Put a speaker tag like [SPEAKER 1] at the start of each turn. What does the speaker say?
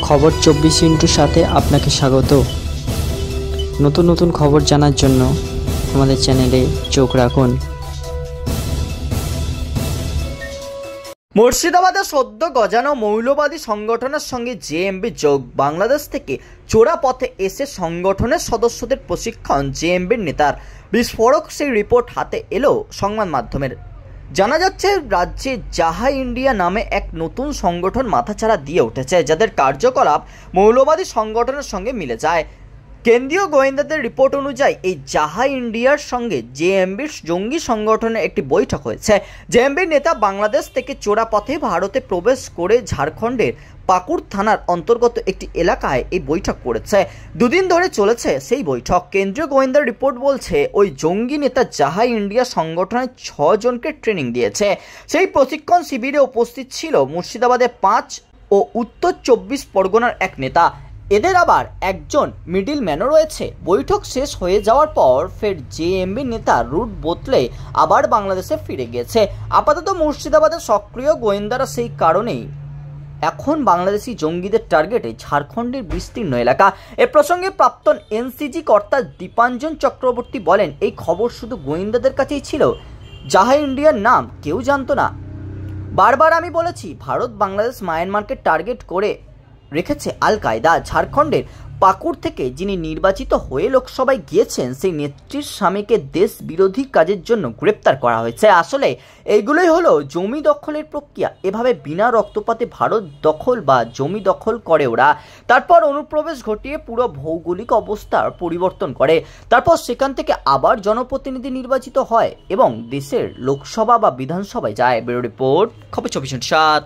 [SPEAKER 1] খবর 24 সাথে আপনাকে স্বাগত। নতুন নতুন খবর জানার জন্য আমাদের চ্যানেলে চোখ রাখুন।
[SPEAKER 2] মুর্শিদাবাদে সদ্য গজানো মৌলবাদী সংগঠনের সঙ্গে জেএমবি যোগ। বাংলাদেশ থেকে চোরা পথে এসে সংগঠনের সদস্যদের প্রশিক্ষণ জেএমবির নেতার। বিস্ফোরক সেই রিপোর্ট হাতে এলো সংবাদ মাধ্যমের। জানা যাচ্ছে রাজ্যে জাহা ইন্ডিয়া নামে এক নতুন সংগঠন মাথাচাড়া দিয়ে উঠেছে, যাদের কার্যকলাপ মৌলবাদী সংগঠনের সঙ্গে মিলে যায়। কেন্দ্রীয় গোয়েন্দাদের রিপোর্ট অনুযায়ী এই জাহা ইন্ডিয়ার সঙ্গে জেএমবির জঙ্গি সংগঠনের একটি বৈঠক হয়েছে। জেএমবির নেতা বাংলাদেশ থেকে চোরা পথে ভারতে প্রবেশ করে ঝাড়খণ্ডের পাকুড় থানার অন্তর্গত একটি এলাকায় এই বৈঠক করেছে। দুদিন ধরে চলেছে সেই বৈঠক। কেন্দ্রীয় গোয়েন্দার রিপোর্ট বলছে ওই জঙ্গি নেতা জাহা ইন্ডিয়া সংগঠনের 6 জনকে ট্রেনিং দিয়েছে। সেই প্রশিক্ষণ শিবিরে উপস্থিত ছিল মুর্শিদাবাদের 5 ও উত্তর 24 পরগনার এক নেতা। এদের আবার একজন মিডিল ম্যানও রয়েছে। বৈঠক শেষ হয়ে যাওয়ার পর ফের জেএমবি নেতা রুট বদলে আবার বাংলাদেশে ফিরে গিয়েছে। আপাতত মুর্শিদাবাদের সক্রিয় গোয়েন্দারা সেই কারণেই এখন বাংলাদেশি জঙ্গিদের টার্গেটে ঝাড়খণ্ডের বিস্তীর্ণ এলাকা। এ প্রসঙ্গে প্রাক্তন এনসিজি কর্তা দীপাঞ্জন চক্রবর্তী বলেন, এই খবর শুধু গোয়েন্দাদের কাছেই ছিল, জাহা ইন্ডিয়ার নাম কেউ জানতো না। বারবার আমি বলেছি, ভারত বাংলাদেশ মায়ানমারকে টার্গেট করে রেখেছে আল কায়দা। ঝাড়খণ্ডের পাকুড় থেকে যিনি নির্বাচিত হয়ে লোকসভায় গিয়েছেন, সেই নেত্রীর স্বামীকে দেশ বিরোধী কাজের জন্য গ্রেপ্তার করা হয়েছে। আসলে এইগুলোই হলো জমি দখলের প্রক্রিয়া। এভাবে বিনা রক্তপাতে ভারত দখল বা জমি দখল করে ওরা, তারপর অনুপ্রবেশ ঘটিয়ে পুরো ভৌগোলিক অবস্থার পরিবর্তন করে, তারপর সেখান থেকে আবার জনপ্রতিনিধি নির্বাচিত হয় এবং দেশের লোকসভা বা বিধানসভায় যায়। ব্যুরো রিপোর্ট, খবর 24/7।